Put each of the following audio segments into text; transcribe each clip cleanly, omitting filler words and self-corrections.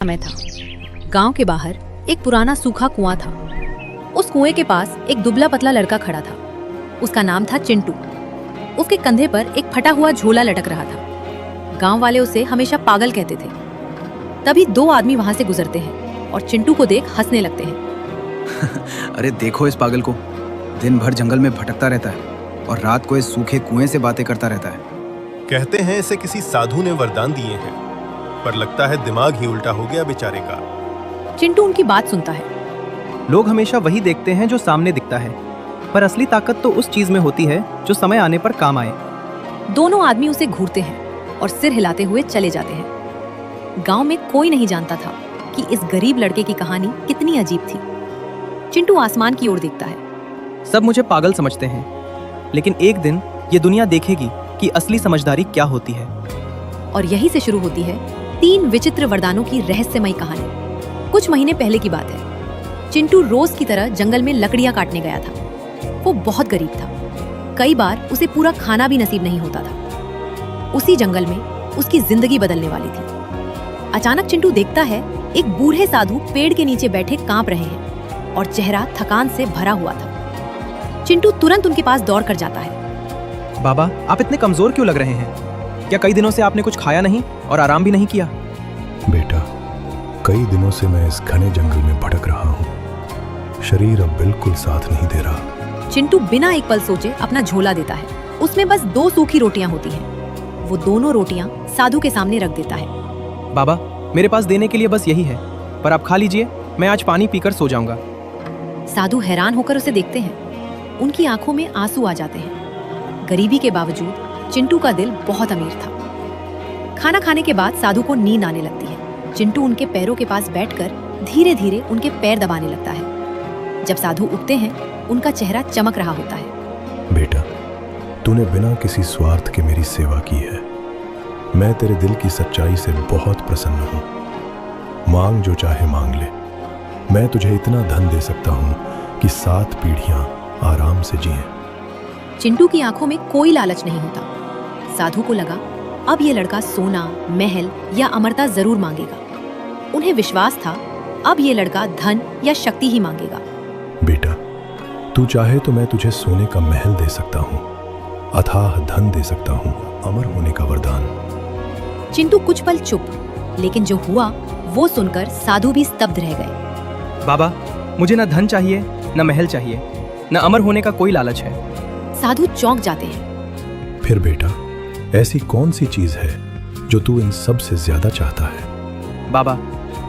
समय था। गांव के बाहर एक पुराना सूखा कुआं था। उस कुएं के पास एक दुबला पतला लड़का खड़ा था। उसका नाम था चिंटू। उसके कंधे पर एक फटा हुआ झोला लटक रहा था। गांव वाले उसे हमेशा पागल कहते थे। तभी दो आदमी वहां से गुजरते हैं और चिंटू को देख हंसने लगते हैं। अरे देखो इस पागल को, दिन भर जंगल में भटकता रहता है और रात को इस सूखे कुएं से बातें करता रहता है। कहते हैं इसे किसी साधु ने वरदान दिए हैं, पर लगता है दिमाग ही उल्टा हो गया बेचारे का। चिंटू उनकी बात सुनता है। लोग हमेशा वही देखते हैं जो सामने दिखता है, पर असली ताकत तो उस चीज में होती है जो समय आने पर काम आए। दोनों आदमी उसे घूरते हैं और सिर हिलाते हुए चले जाते हैं। गांव में कोई नहीं जानता था कि इस गरीब लड़के की कहानी कितनी अजीब थी। चिंटू आसमान की ओर देखता है। सब मुझे पागल समझते हैं, लेकिन एक दिन ये दुनिया देखेगी कि असली समझदारी क्या होती है। और यहीं से शुरू होती है 3 विचित्र वरदानों की रहस्यमयी कहानी। कुछ महीने पहले की बात है। चिंटू रोज की तरह जंगल में लकड़ियां काटने गया था। वो बहुत गरीब था। कई बार उसे पूरा खाना भी नसीब नहीं होता था। उसी जंगल में उसकी जिंदगी बदलने वाली थी। अचानक चिंटू देखता है एक बूढ़े साधु पेड़ के नीचे बैठे कांप रहे हैं और चेहरा थकान से भरा हुआ था। चिंटू तुरंत उनके पास दौड़ कर जाता है। बाबा, आप इतने कमजोर क्यों लग रहे हैं? क्या कई दिनों से आपने कुछ खाया नहीं और आराम भी नहीं किया? बेटा, कई दिनों से मैं इस घने जंगल में भटक रहा हूँ। शरीर अब बिल्कुल साथ नहीं दे रहा। चिंटू बिना एक पल सोचे अपना झोला देता है। उसमें बस 2 सूखी रोटियां होती हैं। वो दोनों रोटियां साधु के सामने रख देता है। बाबा, मेरे पास देने के लिए बस यही है, पर आप खा लीजिए, मैं आज पानी पीकर सो जाऊंगा। साधु हैरान होकर उसे देखते हैं। उनकी आंखों में आंसू आ जाते हैं। गरीबी के बावजूद चिंटू का दिल बहुत अमीर था। खाना खाने के बाद साधु को नींद आने लगती है। चिंटू उनके पैरों के पास बैठकर धीरे धीरे उनके पैर दबाने लगता है। जब साधु उठते हैं, उनका चेहरा चमक रहा होता है। बेटा, तूने बिना किसी स्वार्थ के मेरी सेवा की है। मैं तेरे दिल की सच्चाई से बहुत प्रसन्न हूँ। मांग जो चाहे मांग ले। मैं तुझे इतना धन दे सकता हूँ कि 7 पीढ़ियां आराम से जिएं। चिंटू की आंखों में कोई लालच नहीं होता। साधु को लगा अब ये लड़का सोना, महल या अमरता जरूर मांगेगा। उन्हें विश्वास था अब ये लड़का धन या शक्ति ही मांगेगा। बेटा, तू चाहे तो मैं तुझे सोने का महल दे सकता हूँ, अथाह धन दे सकता हूँ, अमर होने का वरदान। चिंटू कुछ पल चुप, लेकिन जो हुआ वो सुनकर साधु भी स्तब्ध रह गए। बाबा, मुझे न धन चाहिए, न महल चाहिए, न अमर होने का कोई लालच है। साधु चौंक जाते हैं। फिर बेटा, ऐसी कौन सी चीज है जो तू इन सब से ज्यादा चाहता है? बाबा,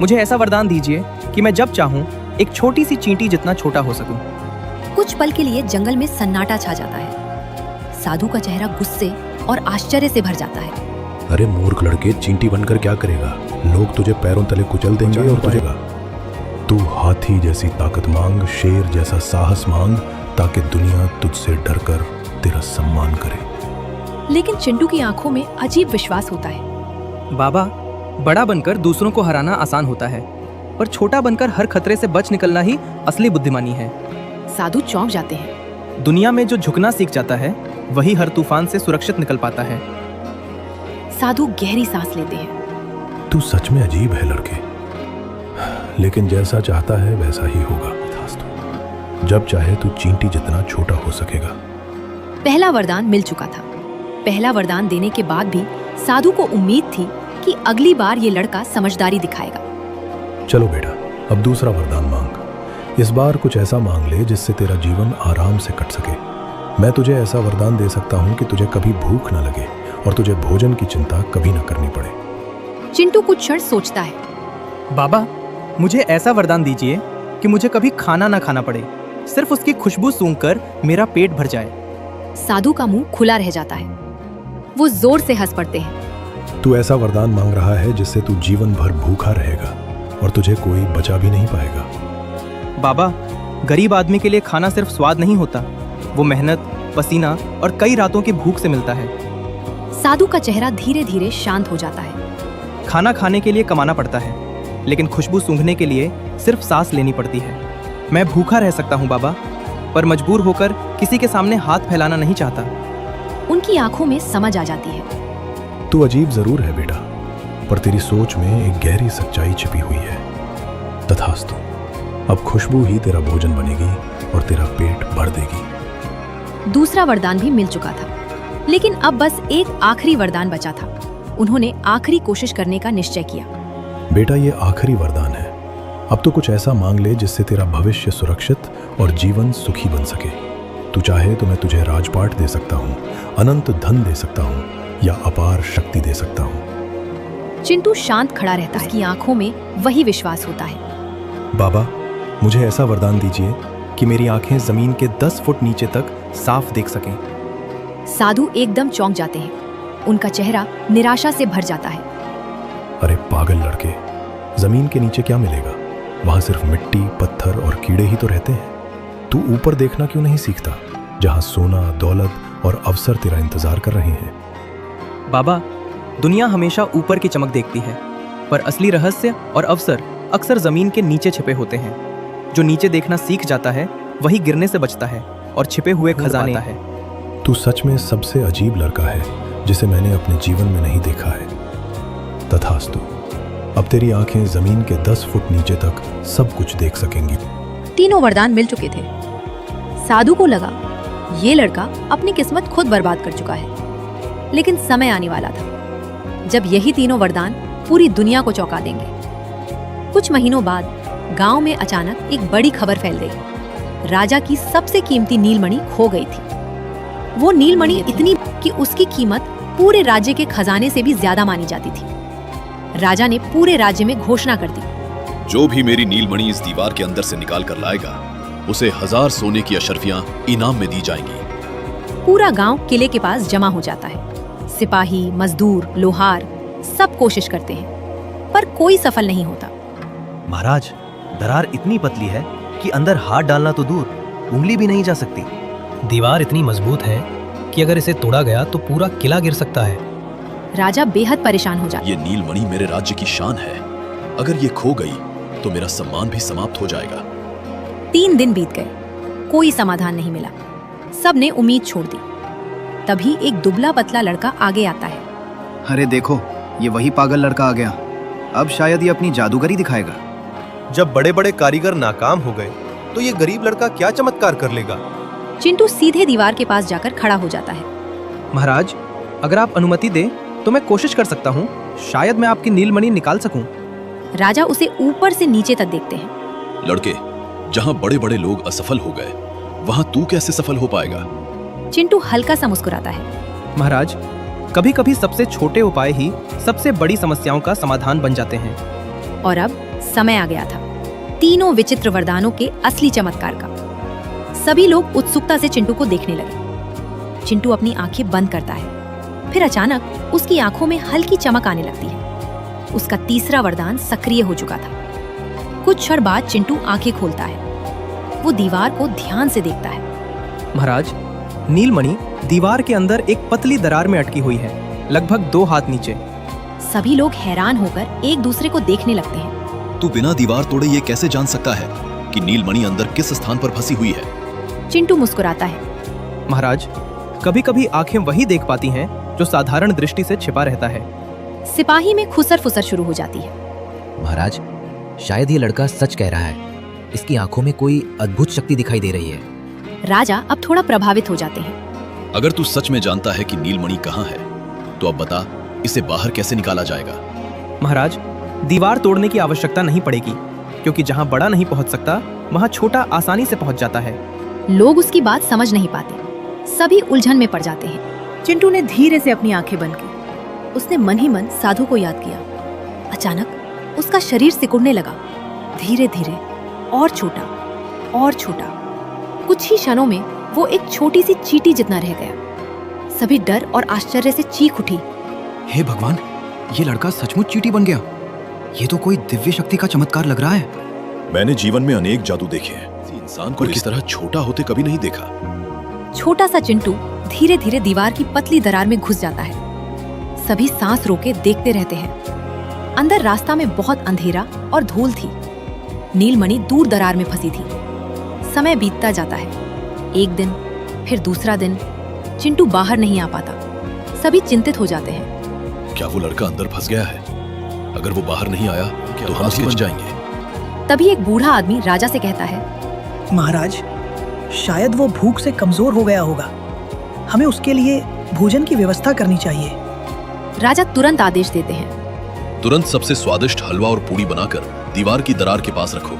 मुझे ऐसा वरदान दीजिए कि मैं जब चाहूं एक छोटी सी चींटी जितना छोटा हो सकूं। कुछ पल के लिए जंगल में सन्नाटा छा जाता है। साधु का चेहरा गुस्से और आश्चर्य से भर जाता है। अरे मूर्ख लड़के, चींटी बनकर क्या करेगा? लोग तुझे पैरों तले कुचल देंगे और तुझेगा। तू हाथी जैसी ताकत मांग, शेर जैसा साहस मांग, ताकि दुनिया तुझसे डरकर तेरा सम्मान करे। लेकिन चिंटू की आंखों में अजीब विश्वास होता है। बाबा, बड़ा बनकर दूसरों को हराना आसान होता है, पर छोटा बनकर हर खतरे से बच निकलना ही असली बुद्धिमानी है। साधु चौंक जाते हैं। दुनिया में जो झुकना सीख जाता है वही हर तूफान से सुरक्षित निकल पाता है। साधु गहरी सांस लेते हैं। तू सच में अजीब है लड़के, लेकिन जैसा चाहता है वैसा ही होगा। जब चाहे तू चींटी जितना छोटा हो सकेगा। पहला वरदान मिल चुका था। पहला वरदान देने के बाद भी साधु को उम्मीद थी कि अगली बार ये लड़का समझदारी दिखाएगा। चलो बेटा, अब दूसरा वरदान मांग। इस बार कुछ ऐसा मांग ले जिससे तेरा जीवन आराम से कट सके। मैं तुझे ऐसा वरदान दे सकता हूँ कि तुझे कभी भूख न लगे और तुझे भोजन की चिंता कभी न करनी पड़े। चिंटू कुछ क्षण सोचता है। बाबा, मुझे ऐसा वरदान दीजिए कि मुझे कभी खाना ना खाना पड़े, सिर्फ उसकी खुशबू सूंघकर मेरा पेट भर जाए। साधु का मुंह खुला रह जाता है। वो जोर से हंस पड़ते हैं। तू ऐसा वरदान मांग रहा है जिससे तू जीवन भर भूखा रहेगा और तुझे कोई बचा भी नहीं पाएगा। बाबा, गरीब आदमी के लिए खाना सिर्फ स्वाद नहीं होता, वो मेहनत, पसीना और कई रातों की भूख से मिलता है। साधु का चेहरा धीरे धीरे शांत हो जाता है। खाना खाने के लिए कमाना पड़ता है, लेकिन खुशबू सूंघने के लिए सिर्फ सांस लेनी पड़ती है। मैं भूखा रह सकता हूँ बाबा, पर मजबूर होकर किसी के सामने हाथ फैलाना नहीं चाहता। उनकी आंखों में समझ आ जाती है। तू अजीब जरूर है बेटा, पर तेरी सोच में एक गहरी सच्चाई छिपी हुई है। तथास्तु, अब खुशबू ही तेरा भोजन बनेगी और तेरा पेट भर देगी। दूसरा वरदान भी मिल चुका था, लेकिन अब बस एक आखिरी वरदान बचा था। उन्होंने आखिरी कोशिश करने का निश्चय किया। बेटा, ये आखिरी वरदान है। अब तो कुछ ऐसा मांग ले जिससे तेरा भविष्य सुरक्षित और जीवन सुखी बन सके। तू चाहे तो मैं तुझे राजपाट दे सकता हूँ, अनंत धन दे सकता हूँ या अपार शक्ति दे सकता हूँ। चिंटू शांत खड़ा रहता है। उसकी आंखों में वही विश्वास होता है। बाबा, मुझे ऐसा वरदान दीजिए कि मेरी आंखें जमीन के 10 फुट नीचे तक साफ देख सकें। साधु एकदम चौंक जाते हैं। उनका चेहरा निराशा से भर जाता है। अरे पागल लड़के, जमीन के नीचे क्या मिलेगा? वहां सिर्फ मिट्टी, पत्थर और कीड़े ही तो रहते हैं। तू ऊपर देखना क्यों नहीं सीखता, जहां सोना, दौलत और अवसर तेरा इंतजार कर रहे हैं? बाबा, दुनिया हमेशा ऊपर की चमक देखती है, पर असली रहस्य और अवसर अक्सर जमीन के नीचे छिपे होते हैं। जो नीचे देखना सीख जाता है वही गिरने से बचता है और छिपे हुए खजाने है। तू सच में सबसे अजीब लड़का है जिसे मैंने अपने जीवन में नहीं देखा है। तथास्तु, अब तेरी आंखें जमीन के 10 फुट नीचे तक सब कुछ देख सकेंगी। तीनों वरदान मिल चुके थे। साधु को लगा ये लड़का अपनी किस्मत खुद बर्बाद कर चुका है, लेकिन समय आने वाला था जब यही तीनों वरदान पूरी दुनिया को चौंका देंगे। कुछ महीनों बाद गांव में अचानक एक बड़ी खबर फैल गई। राजा की सबसे कीमती नीलमणि खो गई थी। वो नीलमणि इतनी कि उसकी कीमत पूरे राज्य के खजाने से भी ज्यादा मानी जाती थी। राजा ने पूरे राज्य में घोषणा कर दी, जो भी मेरी नीलमणि इस दीवार के अंदर से निकाल कर लाएगा, उसे 1000 सोने की अशर्फियां इनाम में दी जाएंगी। पूरा गांव किले के पास जमा हो जाता है। सिपाही, मजदूर, लोहार सब कोशिश करते हैं, पर कोई सफल नहीं होता। महाराज, दरार इतनी पतली है कि अंदर हाथ डालना तो दूर, उंगली भी नहीं जा सकती। दीवार इतनी मजबूत है कि अगर इसे तोड़ा गया तो पूरा किला गिर सकता है। राजा बेहद परेशान हो जाता है। ये नीलमणि मेरे राज्य की शान है। अगर ये खो गई तो मेरा सम्मान भी समाप्त हो जाएगा। 3 दिन बीत गए, कोई समाधान नहीं मिला। सब ने उम्मीद छोड़ दी। तभी एक दुबला पतला लड़का आगे आता है। अरे देखो, ये वही पागल लड़का आ गया। अब शायद ये अपनी जादूगरी दिखाएगा। जब बड़े बड़े कारीगर नाकाम हो गए तो ये गरीब लड़का क्या चमत्कार कर लेगा? चिंटू सीधे दीवार के पास जाकर खड़ा हो जाता है। महाराज, अगर आप अनुमति दें तो मैं कोशिश कर सकता हूँ। शायद मैं आपकी नीलमणि निकाल सकूं। राजा उसे ऊपर से नीचे तक देखते हैं। लड़के, जहाँ बड़े बड़े लोग असफल हो गए, वहाँ तू कैसे सफल हो पाएगा? चिंटू हल्का सा मुस्कुराता है। महाराज, कभी कभी सबसे छोटे उपाय ही सबसे बड़ी समस्याओं का समाधान बन जाते हैं। और अब समय आ गया था तीनों विचित्र वरदानों के असली चमत्कार का। सभी लोग उत्सुकता से चिंटू को देखने लगे। चिंटू अपनी आंखें बंद करता है। फिर अचानक उसकी आंखों में हल्की चमक आने लगती है। उसका तीसरा वरदान सक्रिय हो चुका था। कुछ क्षण बाद चिंटू आंखें खोलता है। वो दीवार को ध्यान से देखता है। महाराज, नीलमणि दीवार के अंदर एक पतली दरार में अटकी हुई है, लगभग 2 हाथ नीचे। सभी लोग हैरान होकर एक दूसरे को देखने लगते हैं। तू बिना दीवार तोड़े ये कैसे जान सकता है कि नीलमणि अंदर किस स्थान पर फंसी हुई है? चिंटू मुस्कुराता है। महाराज, कभी कभी आंखें वही देख पाती हैं जो साधारण दृष्टि से छिपा रहता है। सिपाही में खुसर फुसर शुरू हो जाती है। महाराज, शायद ये लड़का सच कह रहा है। इसकी आंखों में कोई अद्भुत शक्ति दिखाई दे रही है। राजा अब थोड़ा प्रभावित हो जाते हैं। अगर तू सच में जानता है कि नीलमणि कहाँ है, तो अब बता, इसे बाहर कैसे निकाला जाएगा? महाराज, दीवार तोड़ने की आवश्यकता नहीं पड़ेगी, क्योंकि जहाँ बड़ा नहीं पहुँच सकता वहाँ छोटा आसानी से पहुँच जाता है। लोग उसकी बात समझ नहीं पाते। सभी उलझन में पड़ जाते हैं। चिंटू ने धीरे से अपनी आंखें बंद की। उसने मन ही मन साधु को याद किया। अचानक उसका शरीर सिकुड़ने लगा, धीरे धीरे, और छोटा और छोटा। कुछ ही क्षणों में वो एक छोटी सी चींटी जितना रह गया। सभी डर और आश्चर्य से चीख उठी। हे भगवान, ये लड़का सचमुच चींटी बन गया। ये तो कोई दिव्य शक्ति का चमत्कार लग रहा है। मैंने जीवन में अनेक जादू देखे हैं, इंसान को इस तरह छोटा होते कभी नहीं देखा। छोटा सा चिंटू धीरे धीरे दीवार की पतली दरार में घुस जाता है। सभी सांस रोके देखते रहते हैं। अंदर रास्ता में बहुत अंधेरा और धूल थी। नीलमणि दूर दरार में फंसी थी। समय बीतता जाता है। एक दिन, फिर दूसरा दिन। चिंटू बाहर नहीं आ पाता। सभी चिंतित हो जाते हैं। क्या वो लड़का अंदर फंस गया है? अगर वो बाहर नहीं आया तो हम भी बच जाएंगे। तभी एक बूढ़ा आदमी राजा से कहता है, महाराज, शायद वो भूख से कमजोर हो गया होगा। हमें उसके लिए भोजन की व्यवस्था करनी चाहिए। राजा तुरंत आदेश देते हैं। तुरंत सबसे स्वादिष्ट हलवा और पूड़ी बनाकर दीवार की दरार के पास रखो,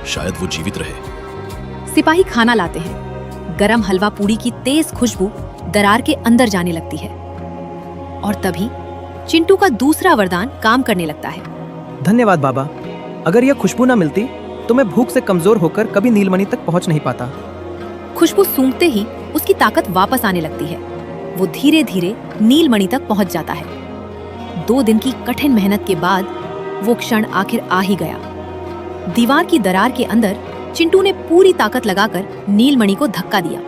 शायद वो जीवित रहे। सिपाही खाना लाते हैं। गरम हलवा पूड़ी की तेज खुशबू दरार के अंदर जाने लगती है और तभी चिंटू का दूसरा वरदान काम करने लगता है। धन्यवाद बाबा, अगर यह खुशबू ना मिलती तो मैं भूख से कमजोर होकर कभी नीलमणि तक पहुंच नहीं पाता। खुशबू सूंघते ही उसकी ताकत वापस आने लगती है। वो धीरे धीरे नीलमणि तक पहुंच जाता है। 2 दिन की कठिन मेहनत के बाद वो क्षण आखिर आ ही गया। दीवार की दरार के अंदर चिंटू ने पूरी ताकत लगाकर नीलमणि को धक्का दिया।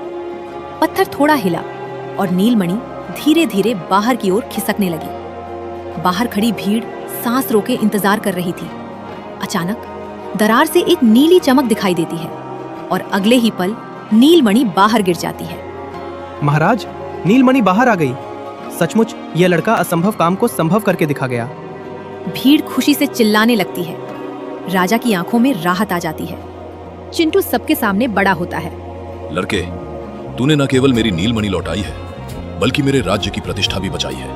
पत्थर थोड़ा हिला और नीलमणि धीरे धीरे बाहर की ओर खिसकने लगी। बाहर खड़ी भीड़ सांस रोके इंतजार कर रही थी। अचानक दरार से एक नीली चमक दिखाई देती है और अगले ही पल नीलमणि बाहर गिर जाती है। महाराज, नीलमणि बाहर आ गई। सचमुच यह लड़का असंभव काम को संभव करके दिखा गया। भीड़ खुशी से चिल्लाने लगती है। राजा की आंखों में राहत आ जाती है। चिंटू सबके सामने बड़ा होता है। लड़के, तूने न केवल मेरी नीलमणि लौटाई है बल्कि मेरे राज्य की प्रतिष्ठा भी बचाई है।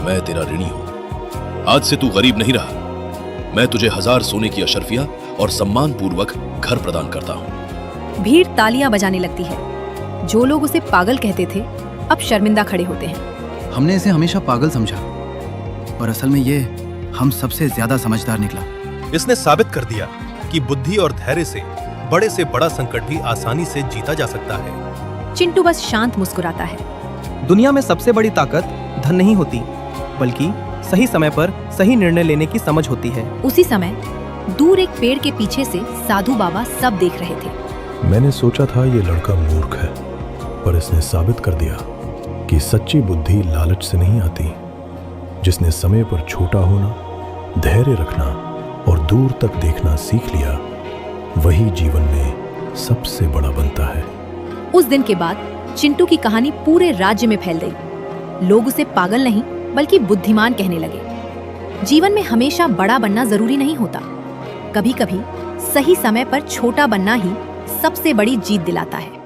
मैं तेरा ऋणी हूं। आज से तू गरीब नहीं रहा। मैं तुझे 1000 सोने की अशर्फिया और सम्मान पूर्वक घर प्रदान करता हूं। भीड़ तालियां बजाने लगती है। जो लोग उसे पागल कहते थे अब शर्मिंदा खड़े होते हैं। हमने इसे हमेशा पागल समझा, पर असल में ये हम सबसे ज्यादा समझदार निकला। इसने साबित कर दिया कि बुद्धि और धैर्य से बड़ा संकट भी आसानी से जीता जा सकता है। चिंटू बस शांत मुस्कुराता है। दुनिया में सबसे बड़ी ताकत धन नहीं होती, बल्कि सही समय पर सही निर्णय लेने की समझ होती है। उसी समय दूर एक पेड़ के पीछे से साधु बाबा सब देख रहे थे। मैंने सोचा था ये लड़का मूर्ख है, पर इसने साबित कर दिया कि सच्ची बुद्धि लालच से नहीं आती। जिसने समय पर छोटा होना, धैर्य रखना और दूर तक देखना सीख लिया, वही जीवन में सबसे बड़ा बनता है। उस दिन के बाद चिंटू की कहानी पूरे राज्य में फैल गई। लोग उसे पागल नहीं बल्कि बुद्धिमान कहने लगे। जीवन में हमेशा बड़ा बनना जरूरी नहीं होता। कभी-कभी सही समय पर छोटा बनना ही सबसे बड़ी जीत दिलाता है।